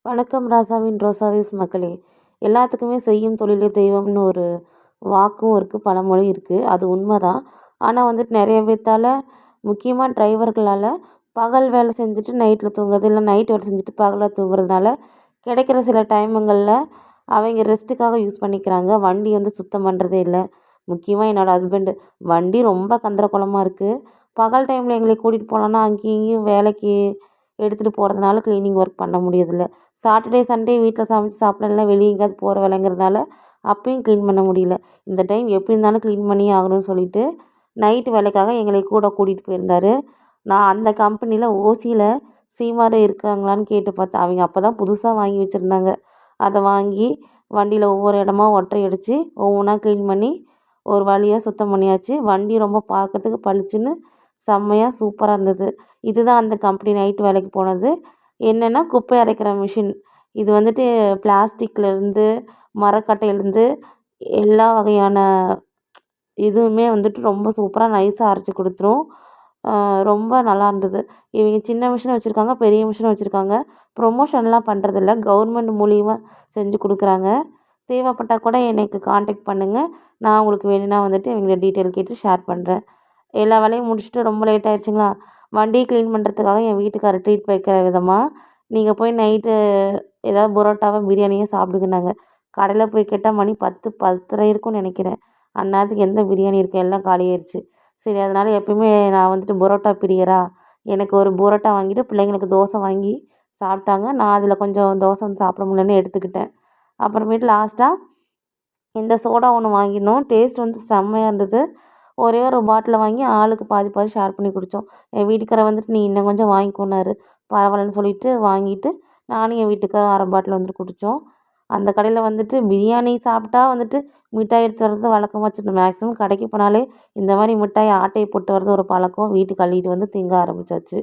வணக்கம் ராசாவின் ரோசாவிஸ் மக்களே. எல்லாத்துக்குமே செய்யும் தொழிலே தெய்வம்னு ஒரு வாக்கும் இருக்குது, பழமொழி இருக்குது. அது உண்மைதான். ஆனால் வந்துட்டு நிறைய பேர்த்தால், முக்கியமாக டிரைவர்களால் பகல் வேலை செஞ்சுட்டு நைட்டில் தூங்குறது, இல்லை நைட் வேலை செஞ்சுட்டு பகலில் தூங்குறதுனால கிடைக்கிற சில டைமுங்களில் அவங்க ரெஸ்ட்டுக்காக யூஸ் பண்ணிக்கிறாங்க. வண்டி வந்து சுத்தம் பண்ணுறதே இல்லை. முக்கியமாக என்னோடய ஹஸ்பண்டு வண்டி ரொம்ப கந்தரக்கோலமாக இருக்குது. பகல் டைமில் எங்களை கூட்டிகிட்டு போகலான்னா அங்கேயும் இங்கேயும் வேலைக்கு எடுத்துகிட்டு போகிறதுனால க்ளீனிங் ஒர்க் பண்ண முடியதில்லை. சாட்டர்டே சண்டே வீட்டில் சமைச்சு சாப்பிடலாம், வெளியே எங்கேயாவது போகிற வேலைங்கிறதுனால அப்பயும் க்ளீன் பண்ண முடியல. இந்த டைம் எப்படி இருந்தாலும் க்ளீன் பண்ணியே ஆகணும்னு சொல்லிட்டு நைட்டு வேலைக்காக எங்களை கூட கூட்டிகிட்டு போயிருந்தார். நான் அந்த கம்பெனியில் ஓசியில் சீமாரு இருக்காங்களான்னு கேட்டு பார்த்தேன். அவங்க அப்போ தான் புதுசாக வாங்கி வச்சுருந்தாங்க. அதை வாங்கி வண்டியில் ஒவ்வொரு இடமா ஒட்டறை அடித்து ஒவ்வொன்றா க்ளீன் பண்ணி ஒரு வழியாக சுத்தம் பண்ணியாச்சு. வண்டி ரொம்ப பார்க்கறதுக்கு பளிச்சுன்னு செம்மையாக சூப்பராக இருந்தது. இதுதான் அந்த கம்பெனி நைட்டு வேலைக்கு போனது. என்னென்னா, குப்பை அரைக்கிற மிஷின். இது வந்துட்டு பிளாஸ்டிக்லேருந்து மரக்கட்டையிலேருந்து எல்லா வகையான இதுவுமே வந்துட்டு ரொம்ப சூப்பராக நைஸாக அரைச்சி கொடுத்துரும். ரொம்ப நல்லா இருந்தது. இவங்க சின்ன மிஷினும் வச்சுருக்காங்க, பெரிய மிஷினும் வச்சுருக்காங்க. ப்ரொமோஷன்லாம் பண்ணுறதில்ல, கவர்மெண்ட் மூலியமாக செஞ்சு கொடுக்குறாங்க. தேவைப்பட்டால் கூட எனக்கு காண்டாக்ட் பண்ணுங்கள். நான் உங்களுக்கு வேணும்னா வந்துட்டு இவங்கள டீட்டெயில் கேட்டு ஷேர் பண்ணுறேன். எல்லா வேலையும் முடிச்சுட்டு ரொம்ப லேட் ஆகிடுச்சிங்களா, வண்டியை க்ளீன் பண்ணுறதுக்காக என் வீட்டுக்காரர் ட்ரீட் வைக்கிற விதமாக நீங்கள் போய் நைட்டு ஏதாவது புரோட்டாவோ பிரியாணியோ சாப்பிடுங்கன்னாங்க. கடையில் போய் கேட்டால் மணி 10 10:30 இருக்கும்னு நினைக்கிறேன். அந்நேரத்துக்கு எந்த பிரியாணி இருக்குது, எல்லாம் காலியாயிடுச்சு. சரி, அதனால் எப்பயுமே நான் வந்துட்டு புரோட்டா பிரியரா, எனக்கு ஒரு புரோட்டா வாங்கிட்டு பிள்ளைங்களுக்கு தோசை வாங்கி சாப்பிட்டாங்க. நான் அதில் கொஞ்சம் தோசை வந்து சாப்பிட முடியலன்னு எடுத்துக்கிட்டேன். அப்புறமேட்டு லாஸ்ட்டாக இந்த சோடா ஒன்று வாங்கியிருந்தோம். டேஸ்ட் வந்து செம்மையாக இருந்தது. ஒரே ஒரு பாட்டில் வாங்கி ஆளுக்கு பாதி பாதி ஷேர் பண்ணி குடித்தோம். என் வீட்டுக்காரர் வந்துட்டு நீ இன்னும் கொஞ்சம் வாங்கிக்கோன்னாரு. பரவாயில்லன்னு சொல்லிட்டு வாங்கிட்டு நானும் என் வீட்டுக்காரர் அரை பாட்டில் வந்துட்டு குடித்தோம். அந்த கடையில் வந்துட்டு பிரியாணி சாப்பிட்டா வந்துட்டு மிட்டாய் எடுத்து வர்றது வழக்கமாக வச்சுருந்தோம். மேக்ஸிமம் கடைக்கு போனாலே இந்த மாதிரி மிட்டாய் ஆட்டையை போட்டு வர்றது ஒரு பழக்கம். வீட்டுக்கு அள்ளிட்டு வந்து திங்க ஆரம்பிச்சாச்சு.